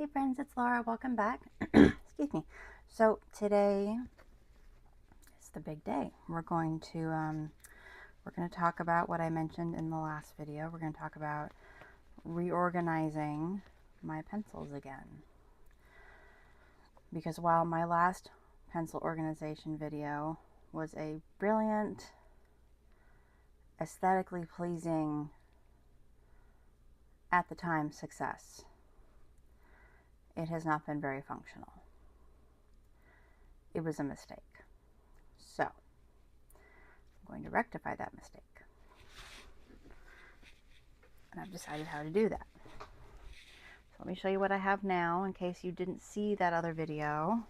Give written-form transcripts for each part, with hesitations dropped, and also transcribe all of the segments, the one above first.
Hey friends, it's Laura. Welcome back. Excuse me. So today is the big day. We're going to talk about what I mentioned in the last video. We're going to talk about reorganizing my pencils again. Because while my last pencil organization video was a brilliant, aesthetically pleasing, at the time, success, it has not been very functional. It was a mistake. So, I'm going to rectify that mistake. And I've decided how to do that. So let me show you what I have now in case you didn't see that other video.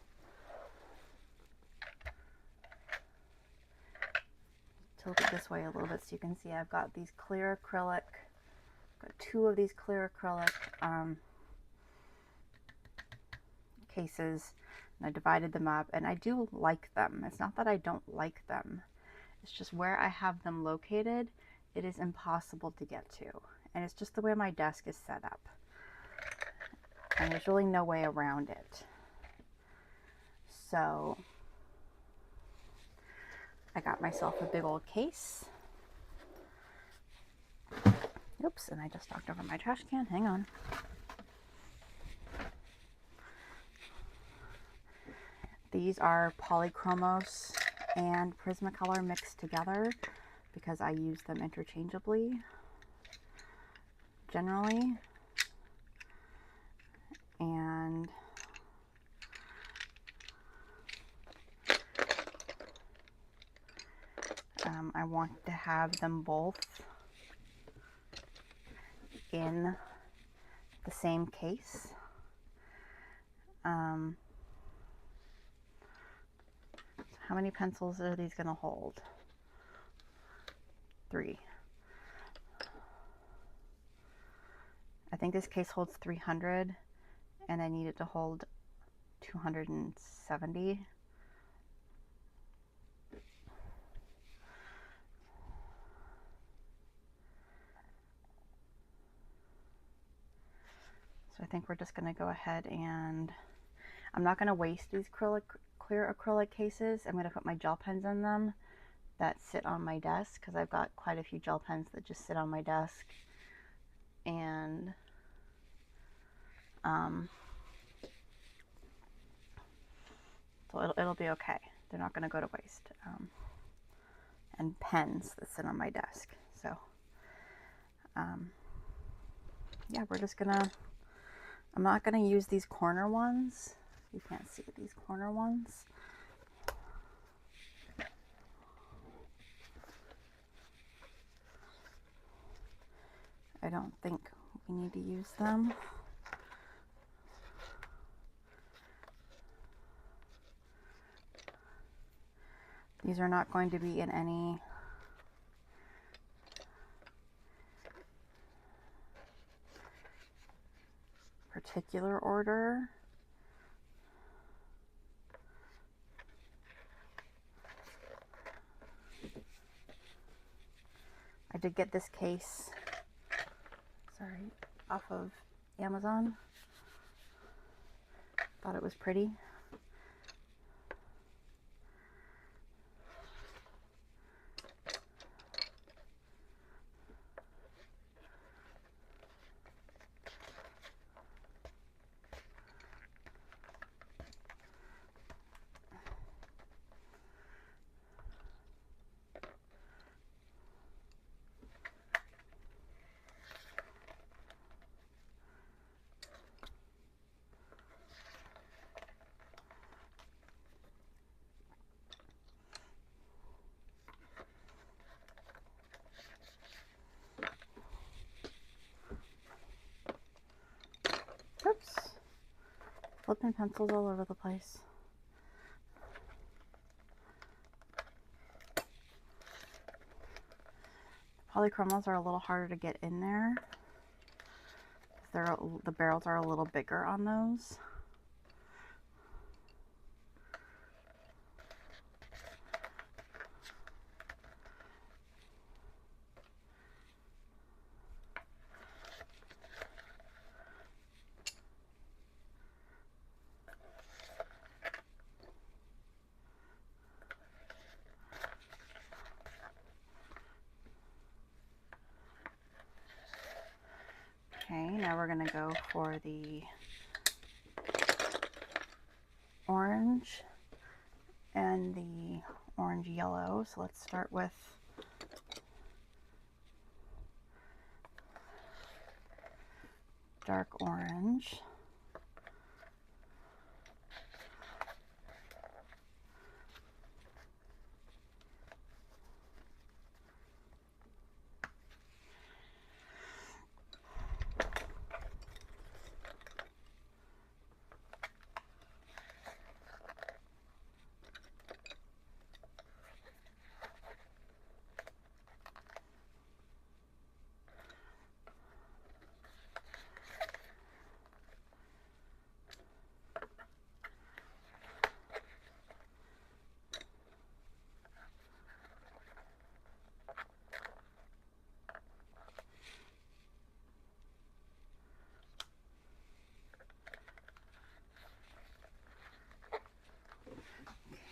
Tilt it this way a little bit so you can see I've got these clear acrylic, got two of these clear acrylic cases, and I divided them up, and I do like them. It's not that I don't like them. It's just where I have them located, it is impossible to get to. And it's just the way my desk is set up. And there's really no way around it. So I got myself a big old case. Oops, and I just knocked over my trash can. Hang on. These are Polychromos and Prismacolor mixed together because I use them interchangeably generally. And I want to have them both in the same case. How many pencils are these going to hold? 3. I think this case holds 300, and I need it to hold 270. So I think we're just going to go ahead and I'm not going to waste these clear acrylic cases. I'm going to put my gel pens in them that sit on my desk because I've got quite a few gel pens that just sit on my desk, and so it'll be okay. They're not going to go to waste. And pens that sit on my desk. So yeah, we're just gonna, I'm not gonna use these corner ones. You can't see these corner ones. I don't think we need to use them. These are not going to be in any particular order. I did get this case, off of Amazon. Thought it was pretty. Oops. Flipping pencils all over the place. Polychromos are a little harder to get in there. The barrels are a little bigger on those. Now we're going to go for the orange and the orange yellow. So let's start with dark orange.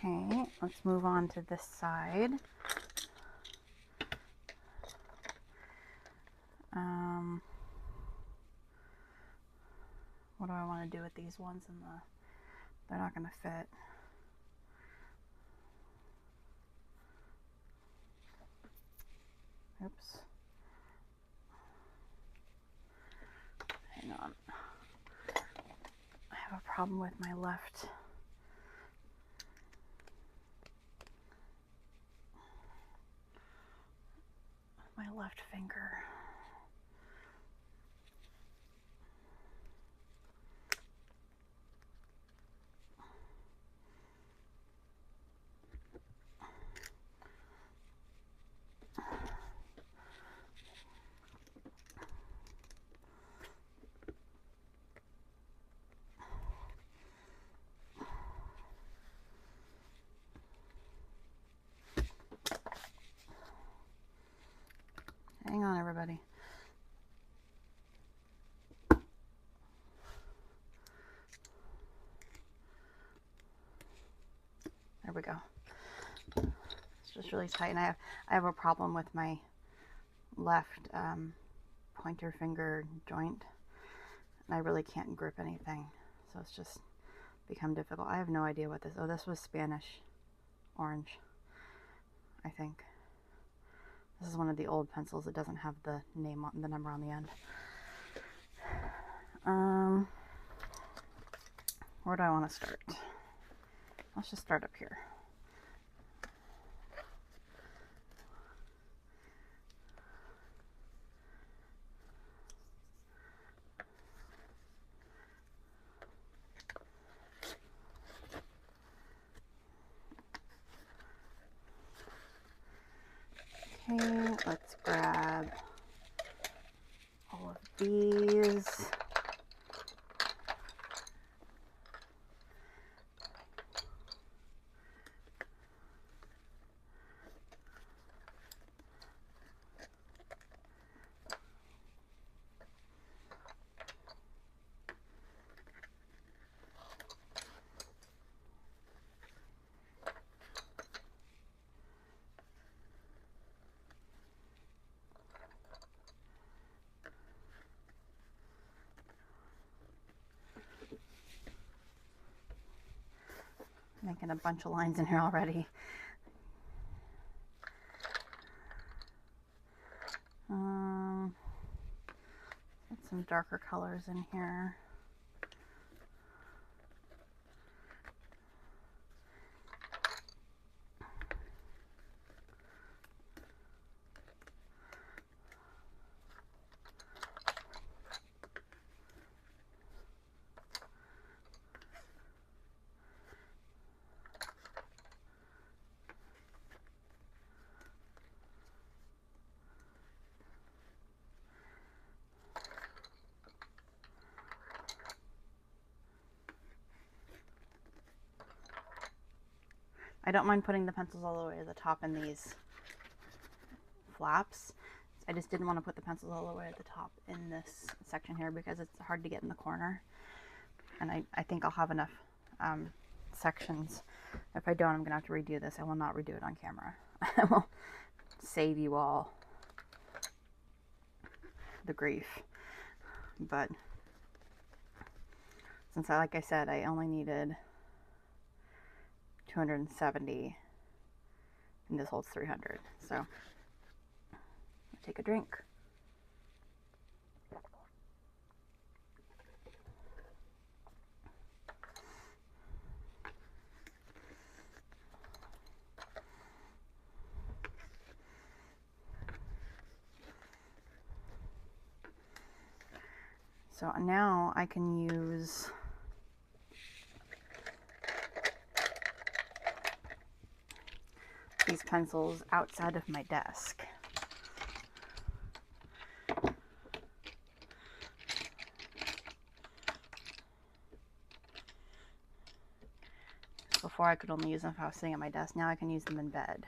Okay, let's move on to this side. What do I want to do with these ones in the, they're not going to fit. Oops. Hang on. I have a problem with my left finger. Hang on, everybody. There we go. It's just really tight, and I have a problem with my left pointer finger joint, and I really can't grip anything, so it's just become difficult. I have no idea what this. Oh, this was Spanish orange, I think. This is one of the old pencils. It doesn't have the name on the number on the end. Where do I want to start? Let's just start up here. Okay, let's grab all of these. Making a bunch of lines in here already. Get some darker colors in here. I don't mind putting the pencils all the way to the top in these flaps. I just didn't want to put the pencils all the way at the top in this section here because it's hard to get in the corner. And I think I'll have enough sections. If I don't, I'm going to have to redo this. I will not redo it on camera. I will save you all the grief. but since like I said, I only needed 270 and this holds 300. So I'll take a drink. So now I can use these pencils outside of my desk. Before I could only use them if I was sitting at my desk. Now I can use them in bed,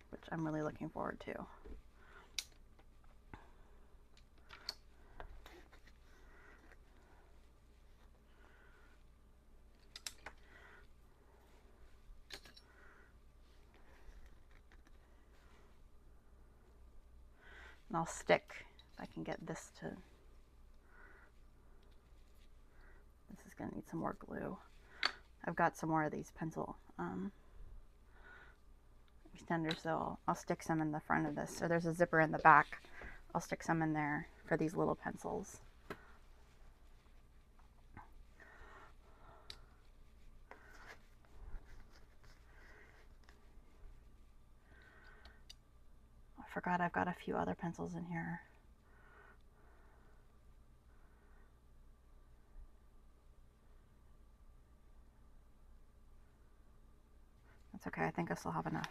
which I'm really looking forward to. And I'll stick, if I can get this to, this is going to need some more glue. I've got some more of these pencil extenders, so I'll stick some in the front of this. So there's a zipper in the back. I'll stick some in there for these little pencils. I forgot I've got a few other pencils in here. That's okay, I think I still have enough.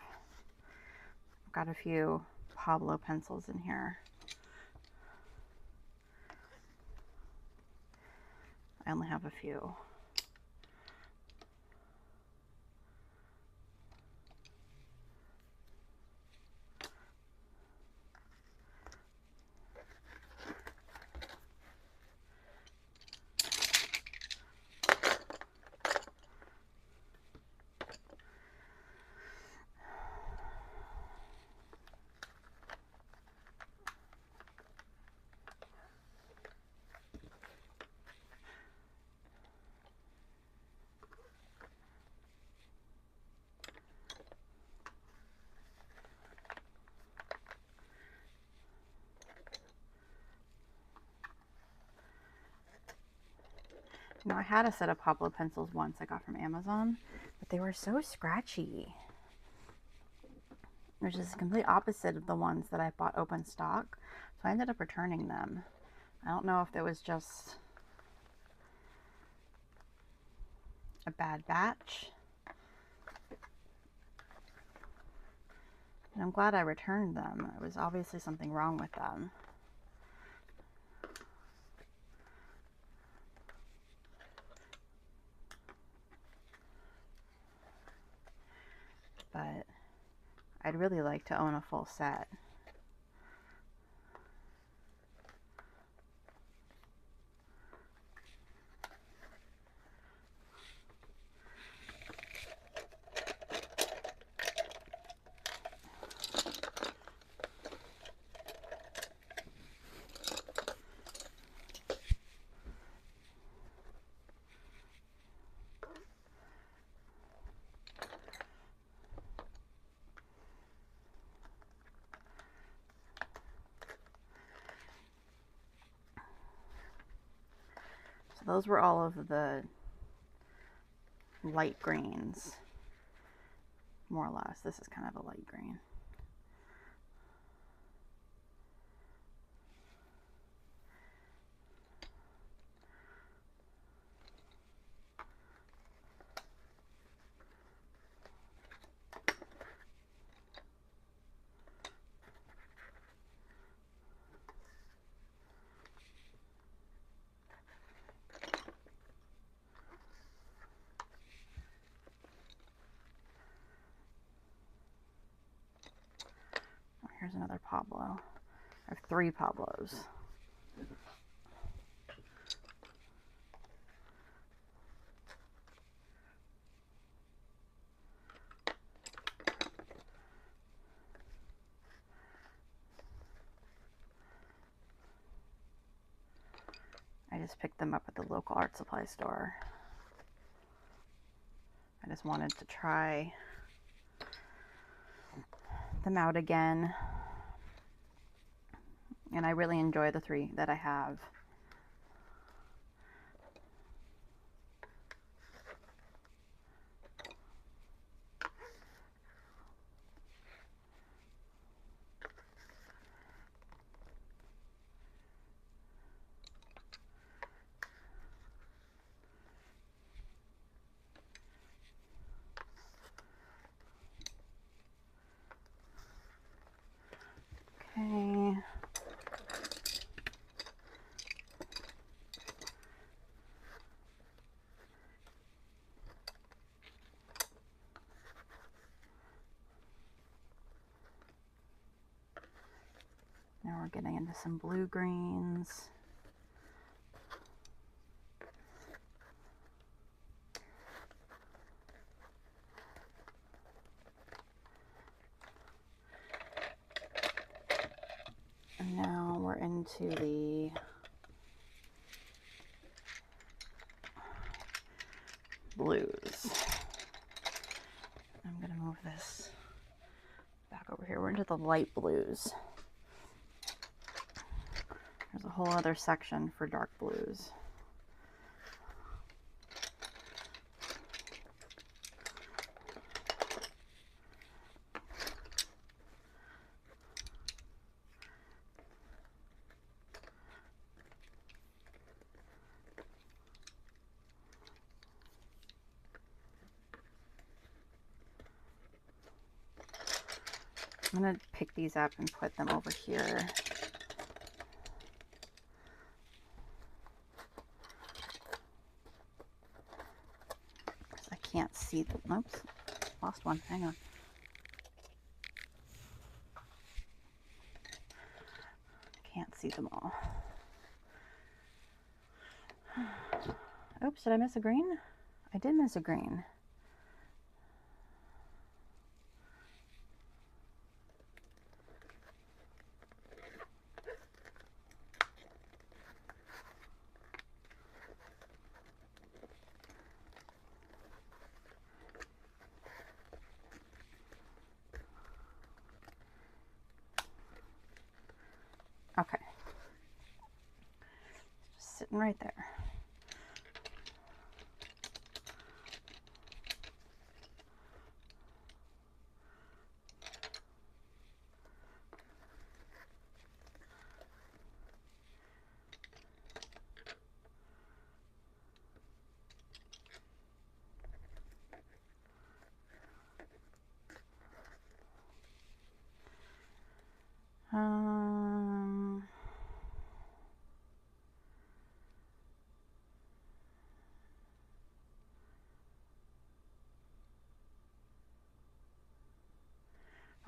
I've got a few Pablo pencils in here. I only have a few. You know, I had a set of Pablo pencils once I got from Amazon, but they were so scratchy, which is the complete opposite of the ones that I bought open stock. So I ended up returning them. I don't know if it was just a bad batch. And I'm glad I returned them. There was obviously something wrong with them. But I'd really like to own a full set. Those were all of the light greens, more or less. This is kind of a light green. Here's another Pablo. I have 3 Pablos. just picked them up at the local art supply store. I just wanted to try them out again. And I really enjoy the 3 that I have. Okay. Now we're getting into some blue greens. And now we're into the blues. I'm going to move this back over here. We're into the light blues. There's a whole other section for dark blues. I'm going to pick these up and put them over here. I can't see them. Oops, lost one. Hang on. Can't see them all. Oops, did I miss a green? I did miss a green. Okay. It's just sitting right there.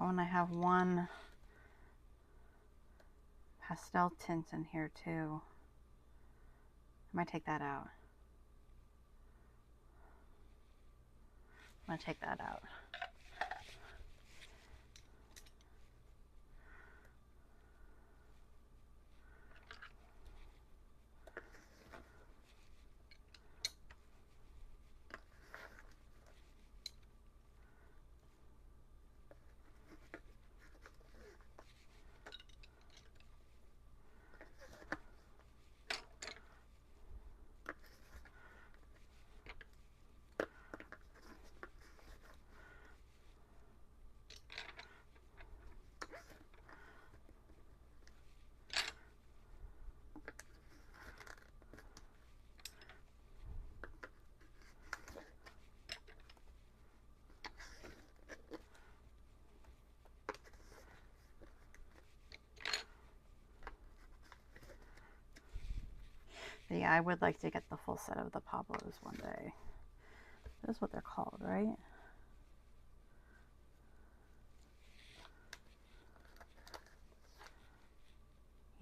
Oh, and I have one pastel tint in here too. I might take that out. I'm gonna take that out. Yeah, I would like to get the full set of the Pablos one day. That's what they're called, right?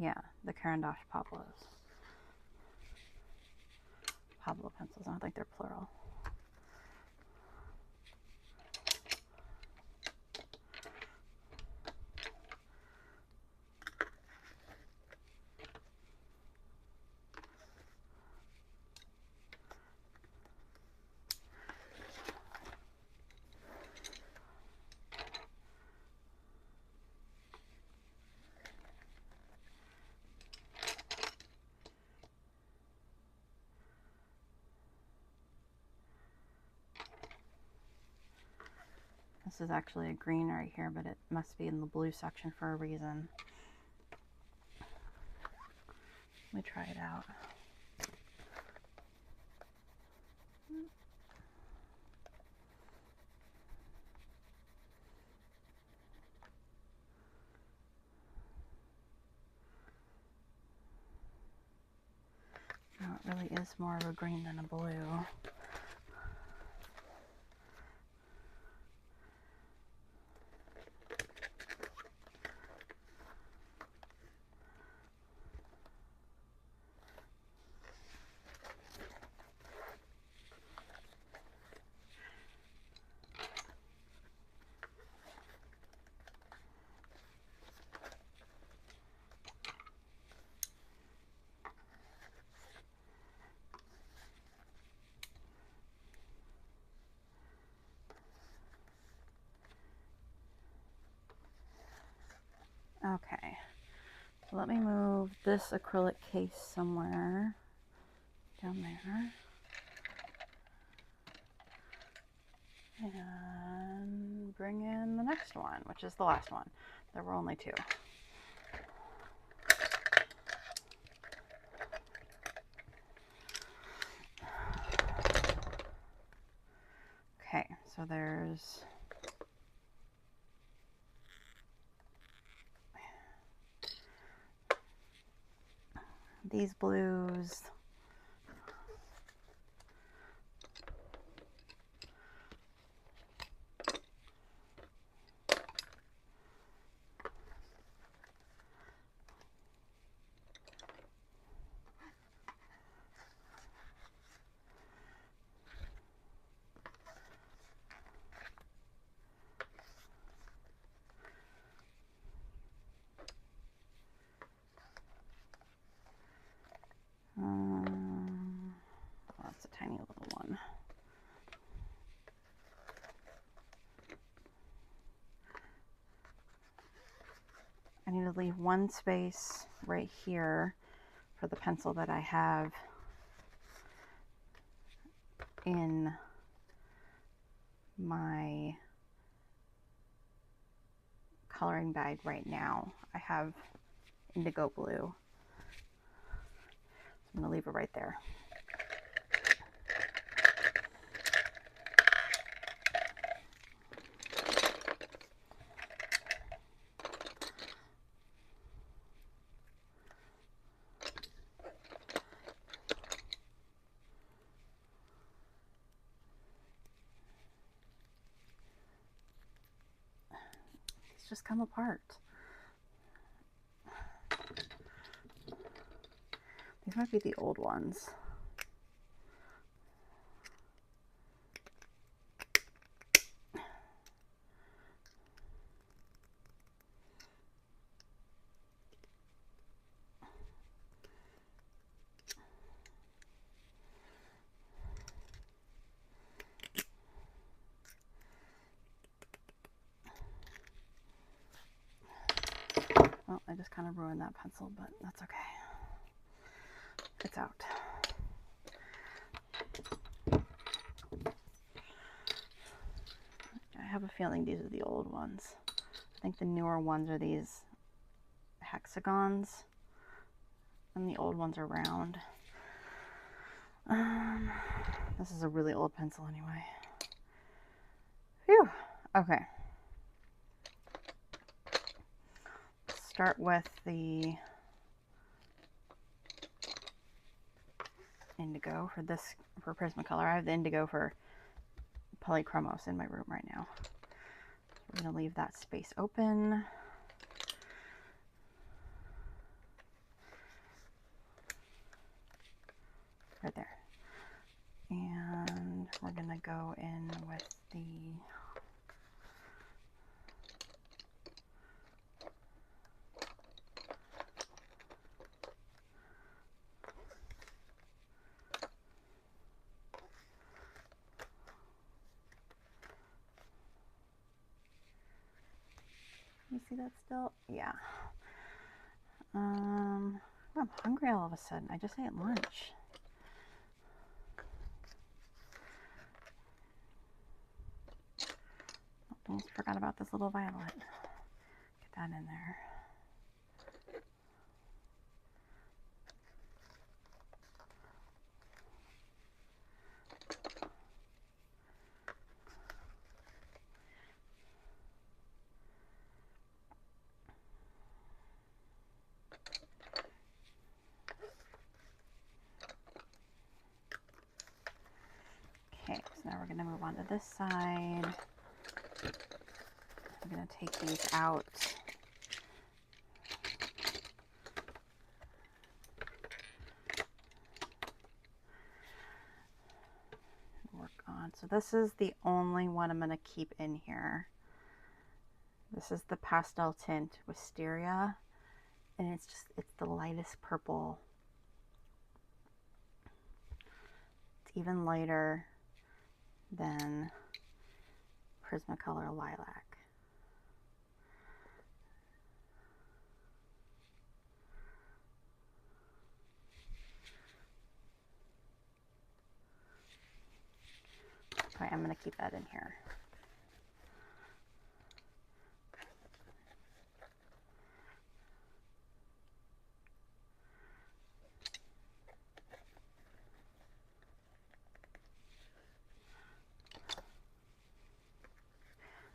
Yeah, the Caran d'Ache Pablos. Pablo pencils. I don't think they're plural. This is actually a green right here, but it must be in the blue section for a reason. Let me try it out. No, it really is more of a green than a blue. Okay, so let me move this acrylic case somewhere down there. And bring in the next one, which is the last one. There were only two. Okay, so there's these blues. That's a tiny little one. I need to leave one space right here for the pencil that I have in my coloring bag right now. I have indigo blue. I'm going to leave it right there. It's just come apart. These might be the old ones. Well, I just kind of ruined that pencil, but that's okay. It's out. I have a feeling these are the old ones. I think the newer ones are these hexagons, and the old ones are round. This is a really old pencil anyway. Phew. Okay. Start with the indigo for Prismacolor. I have the indigo for Polychromos in my room right now. We're going to leave that space open. Right there. And we're going to go in with the you see that still? Yeah. I'm hungry all of a sudden. I just ate lunch. Those forgot about this little violet. Get that in there. Okay, so now we're going to move on to this side. I'm going to take these out. Work on. So this is the only one I'm going to keep in here. This is the pastel tint Wisteria, and it's the lightest purple. It's even lighter than Prismacolor Lilac. All right, I'm going to keep that in here.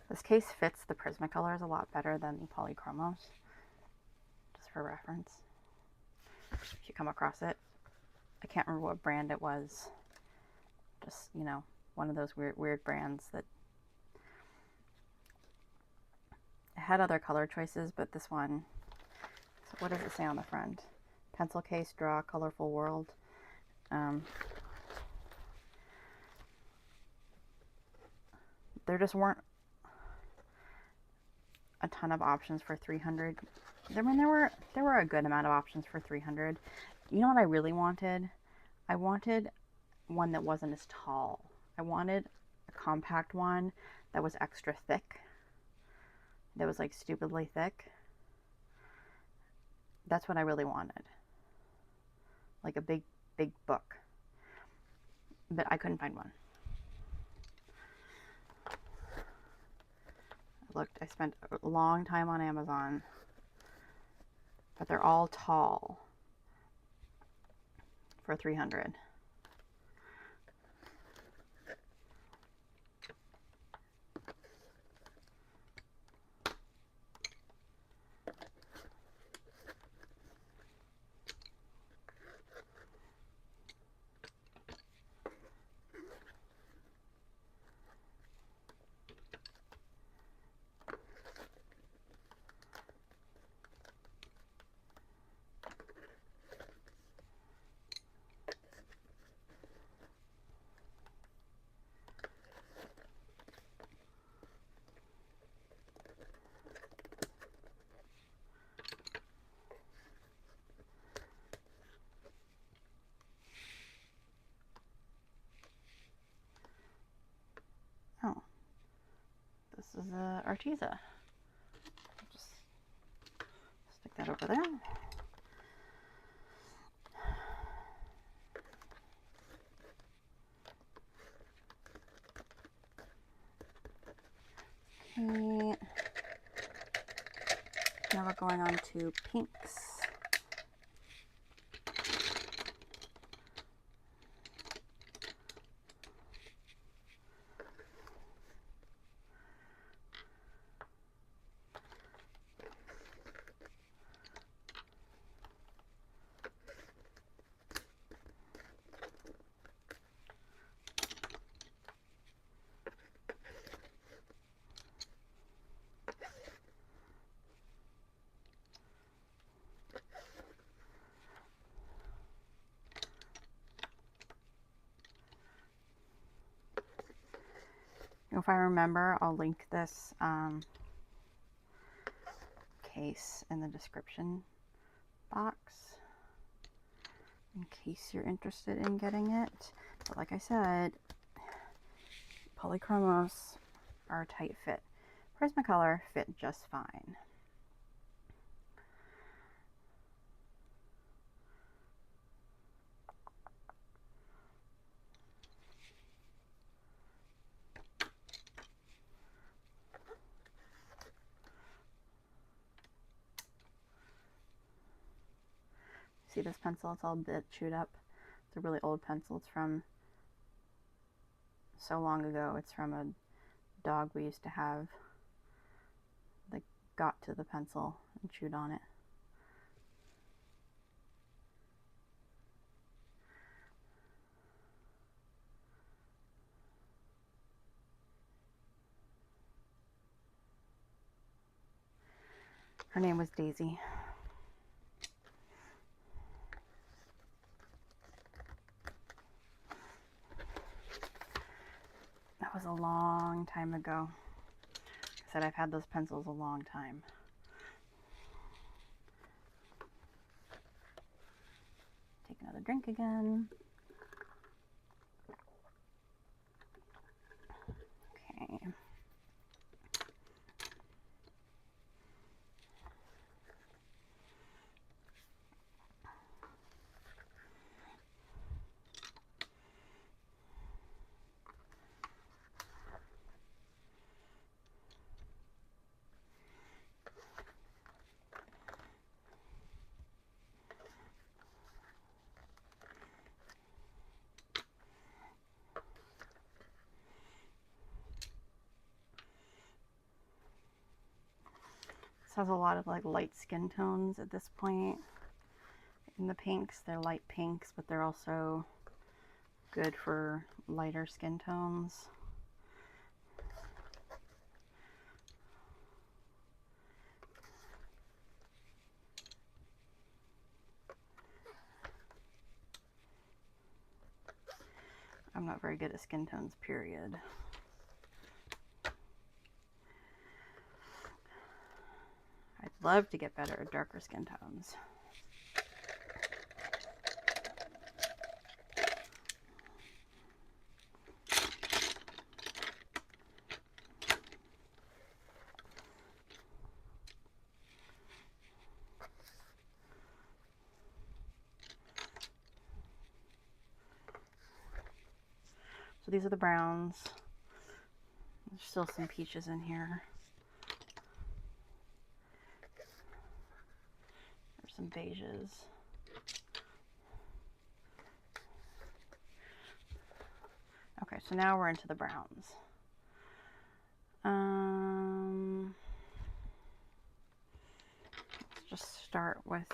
This case fits the Prismacolors a lot better than the Polychromos, just for reference. If you come across it, I can't remember what brand it was. Just, you know, one of those weird brands that had other color choices, but this one, so what does it say on the front? Pencil case, draw, colorful world. There just weren't a ton of options for 300. I mean, there were a good amount of options for 300. You know what I really wanted? I wanted one that wasn't as tall. I wanted a compact one that was extra thick. That was like stupidly thick. That's what I really wanted. Like a big book. But I couldn't find one. I spent a long time on Amazon, but they're all tall for 300. Oh, this is a Arteza. Just stick that over there. Okay. Now we're going on to pinks. If I remember, I'll link this case in the description box in case you're interested in getting it. But like I said, Polychromos are a tight fit. Prismacolor fit just fine. See this pencil? It's all a bit chewed up. It's a really old pencil. It's from so long ago. It's from a dog we used to have that got to the pencil and chewed on it. Her name was Daisy. That was a long time ago. I said I've had those pencils a long time. Take another drink again. Okay. This has a lot of like light skin tones at this point. In the pinks, they're light pinks, but they're also good for lighter skin tones. I'm not very good at skin tones, period. I'd love to get better at darker skin tones. So these are the browns. There's still some peaches in here. There's some beiges. Okay, so now we're into the browns. Let's just start with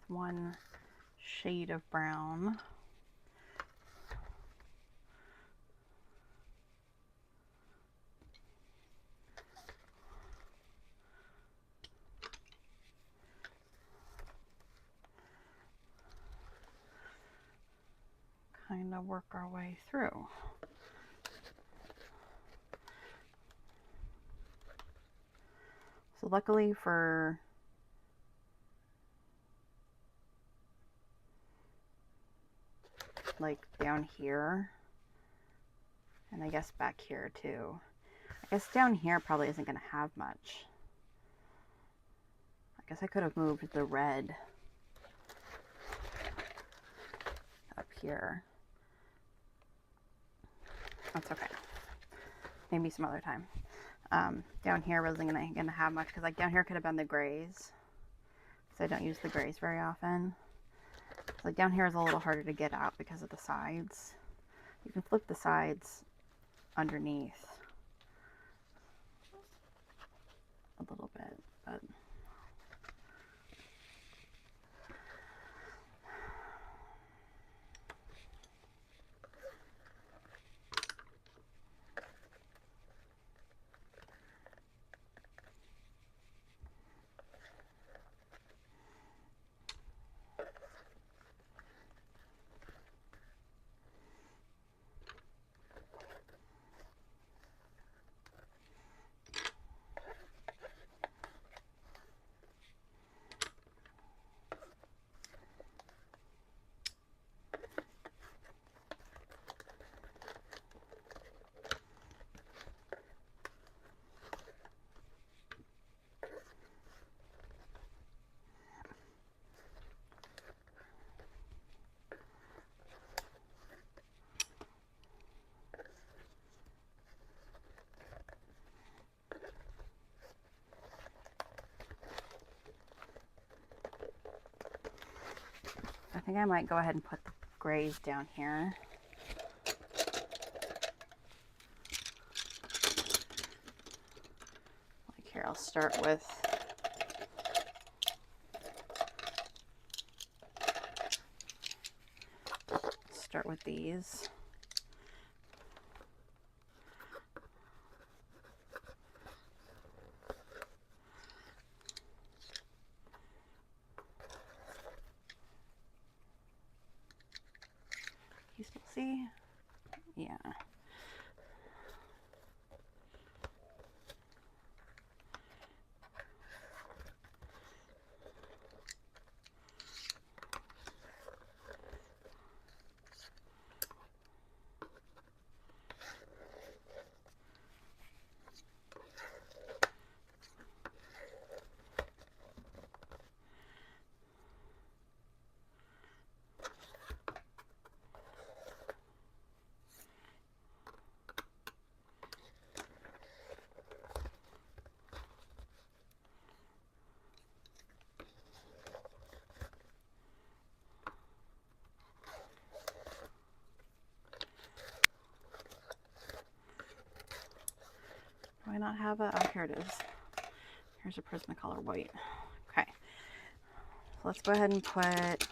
one shade of brown. Kind of work our way through. So luckily for like down here, and I guess back here too. I guess down here probably isn't going to have much. I guess I could have moved the red up here. That's okay. Maybe some other time. Down here wasn't gonna have much because like down here could have been the grays. So I don't use the grays very often. Like down here is a little harder to get out because of the sides. You can flip the sides underneath a little bit, but think I might go ahead and put the grays down here. Like here, I'll start with these. You still see? Yeah. Do I not have a, oh, here it is. Here's a Prismacolor white. Okay, so let's go ahead and put,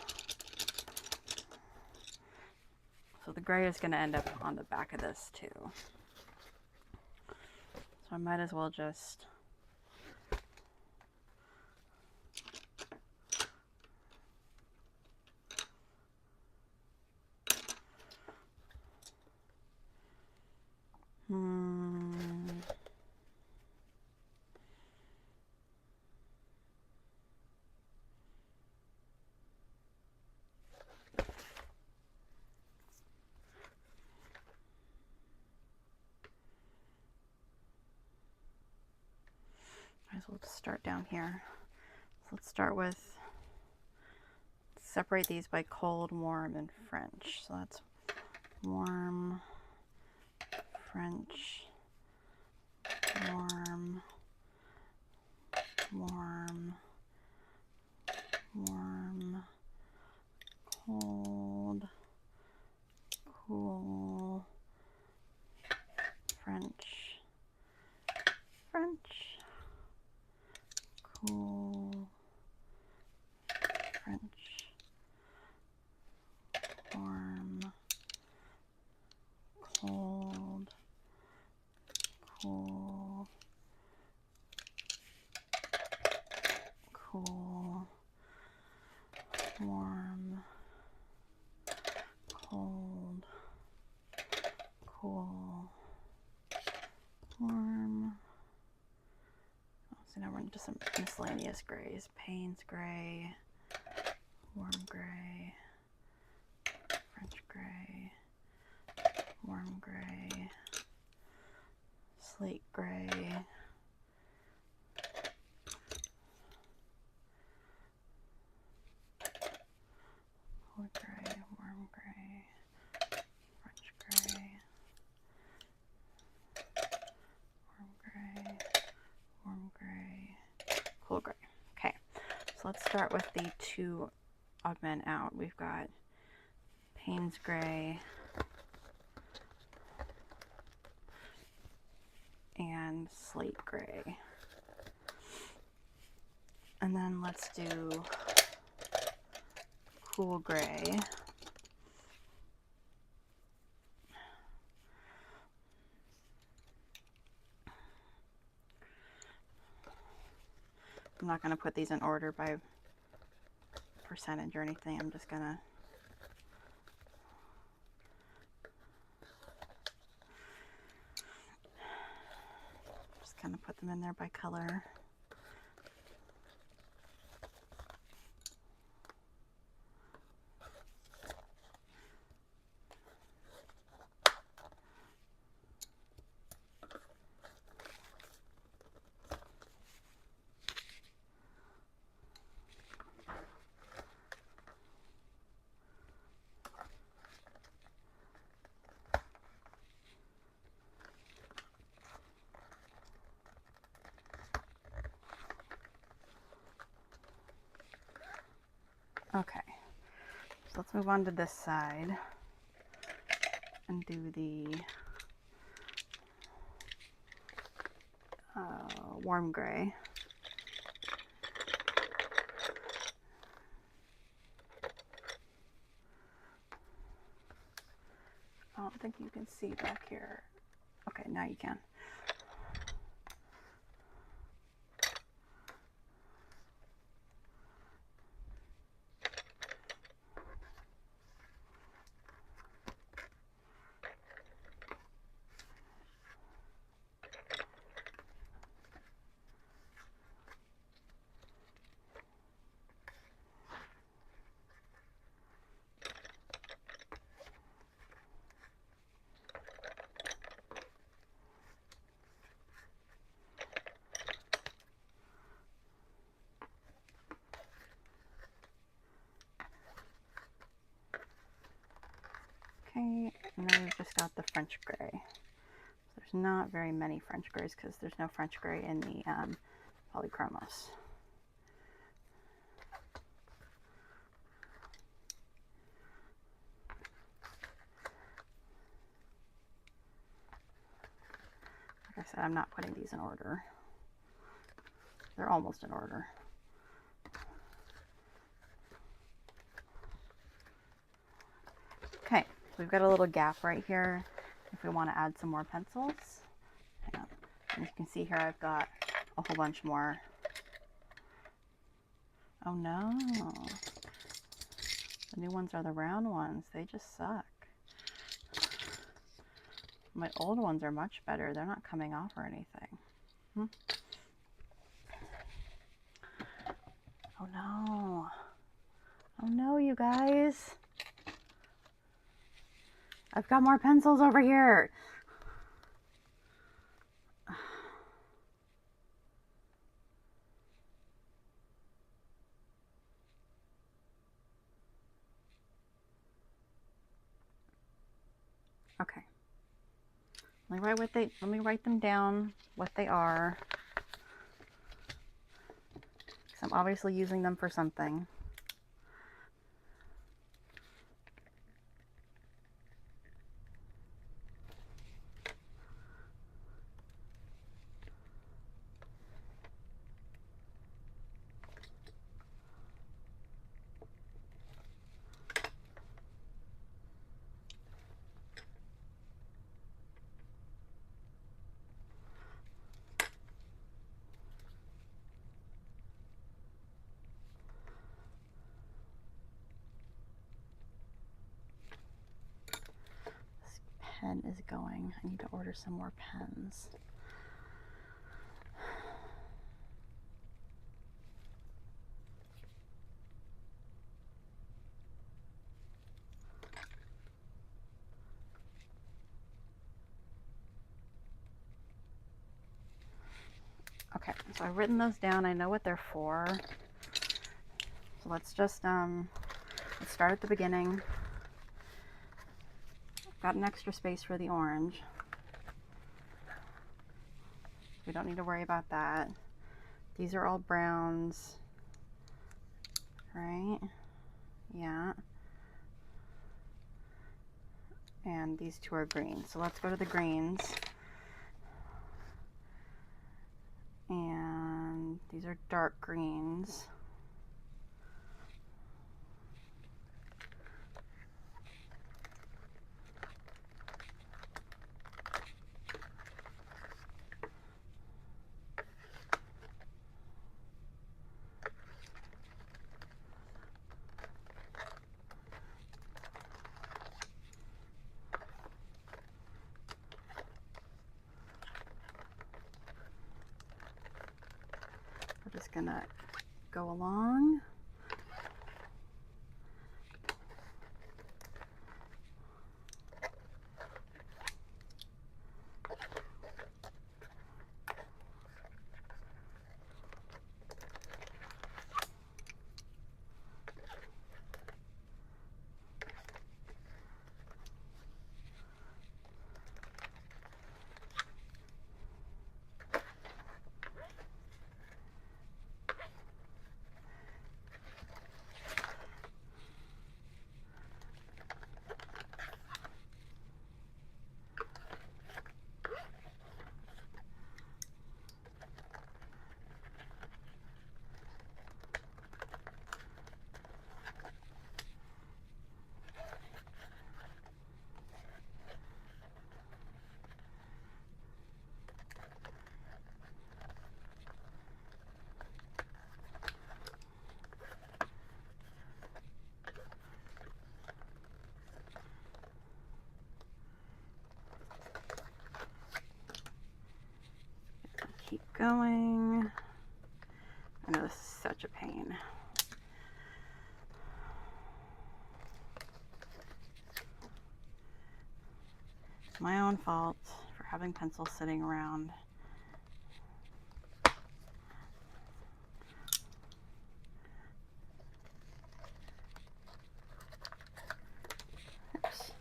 so the gray is going to end up on the back of this too. So I might as well just might as well just start down here. So let's start with, separate these by cold, warm, and French. So that's warm, French, warm, warm, warm, cold, cool, French, French, cool, French, warm, cold, cool, cool, warm, cold, cool, warm. Oh, so now we're into some miscellaneous grays. Payne's gray, warm gray, French gray, warm gray, slate gray, cold gray, warm gray, French gray, warm gray, warm gray, cool gray. Okay, so let's start with the two odd men out. We've got Payne's gray and slate gray. And then let's do cool gray. I'm not going to put these in order by percentage or anything. I'm just going to kind of put them in there by color. Okay, let's move on to this side and do the warm gray. I don't think you can see back here. Okay, now you can. Okay, and then we've just got the French gray. So there's not very many French grays because there's no French gray in the Polychromos. Like I said, I'm not putting these in order. They're almost in order. Okay, so we've got a little gap right here if we want to add some more pencils. Hang on. And you can see here I've got a whole bunch more. Oh no. The new ones are the round ones. They just suck. My old ones are much better. They're not coming off or anything. Oh no. Oh no, you guys. I've got more pencils over here. Okay. Let me write them down, what they are. Because I'm obviously using them for something. Pen is going. I need to order some more pens. Okay, so I've written those down. I know what they're for. So let's just let's start at the beginning. Got an extra space for the orange. We don't need to worry about that. These are all browns, right? Yeah. And these two are green. So let's go to the greens. And these are dark greens. We're just gonna go along. keep going. I know this is such a pain. It's my own fault for having pencils sitting around. Oops.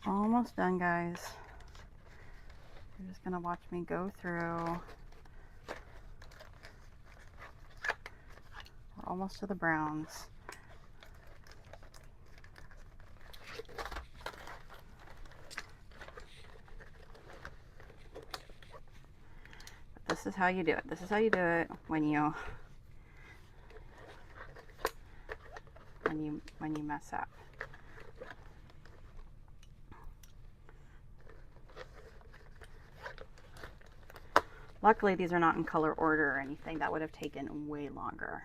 Almost done, guys. You're just gonna watch me go through. We're almost to the browns. But this is how you do it. This is how you do it when you mess up. Luckily, these are not in color order or anything. That would have taken way longer.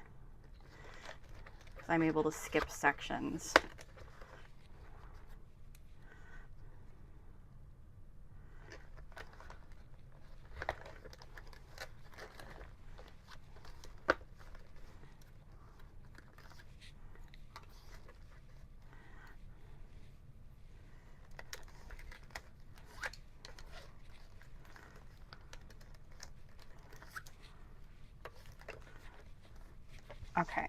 So I'm able to skip sections. Okay,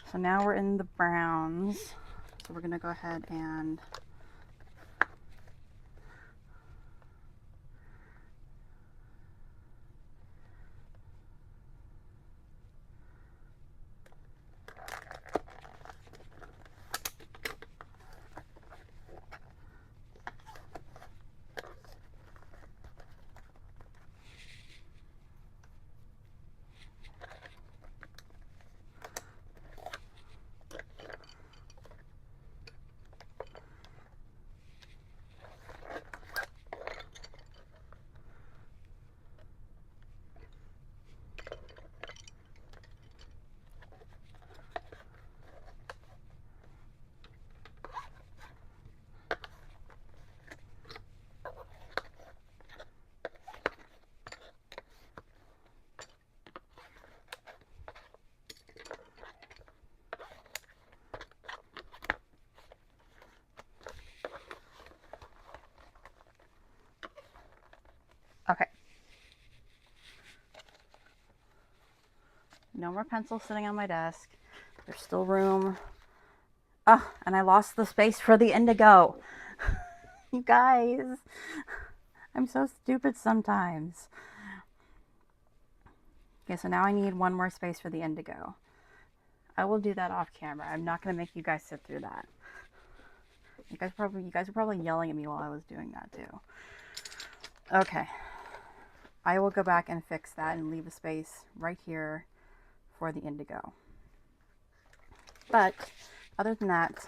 so now we're in the browns. So we're gonna go ahead and okay. No more pencils sitting on my desk. There's still room. Oh, and I lost the space for the indigo. You guys, I'm so stupid sometimes. Okay, so now I need one more space for the indigo. I will do that off camera. I'm not going to make you guys sit through that. You guys were probably yelling at me while I was doing that too. Okay. I will go back and fix that and leave a space right here for the indigo. But other than that,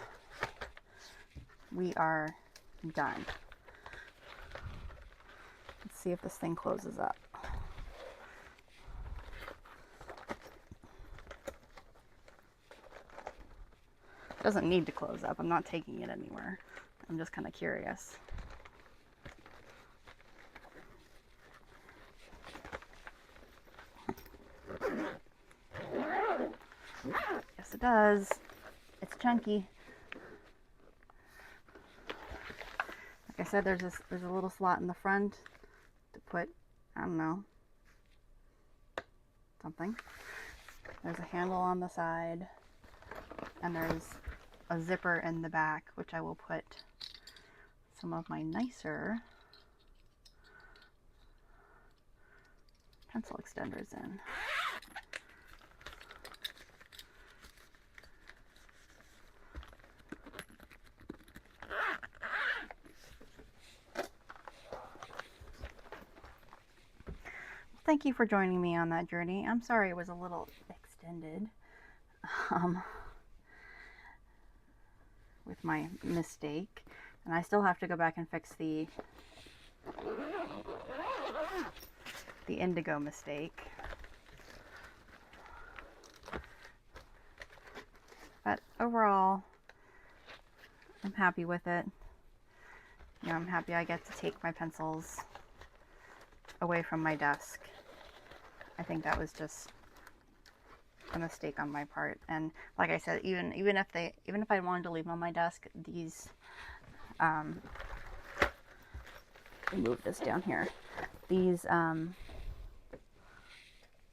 we are done. Let's see if this thing closes up. It doesn't need to close up. I'm not taking it anywhere. I'm just kind of curious. Yes, it does. It's chunky. Like I said, there's a little slot in the front to put, I don't know, something. There's a handle on the side, and there's a zipper in the back, which I will put some of my nicer pencil extenders in. Thank you for joining me on that journey. I'm sorry it was a little extended with my mistake, and I still have to go back and fix the indigo mistake. But overall, I'm happy with it. You know, I'm happy I get to take my pencils away from my desk. I think that was just a mistake on my part. And like I said, even if I wanted to leave them on my desk, these move this down here. These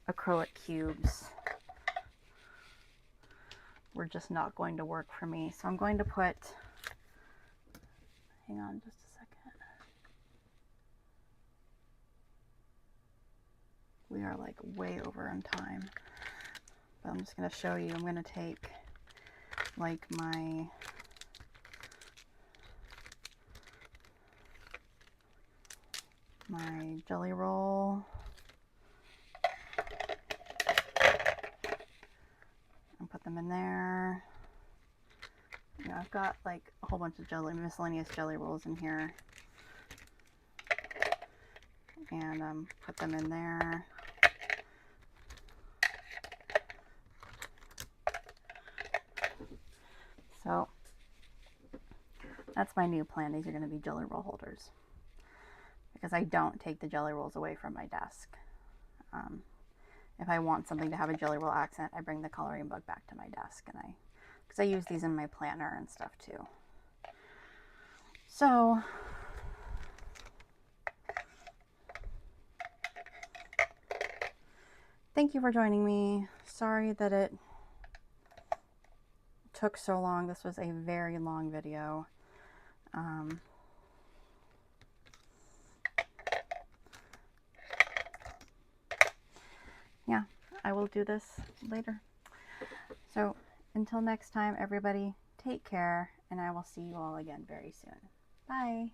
acrylic cubes were just not going to work for me. So I'm going to put, hang on just a second. We are like way over on time, but I'm just going to show you. I'm going to take like my jelly roll and put them in there. You know, I've got like a whole bunch of miscellaneous jelly rolls in here, and put them in there. So that's my new plan. These are going to be jelly roll holders, because I don't take the jelly rolls away from my desk. If I want something to have a jelly roll accent, I bring the coloring book back to my desk, and because I use these in my planner and stuff too. So thank you for joining me. Sorry that it took so long. This was a very long video. Yeah, I will do this later. So until next time, everybody, take care, and I will see you all again very soon. Bye.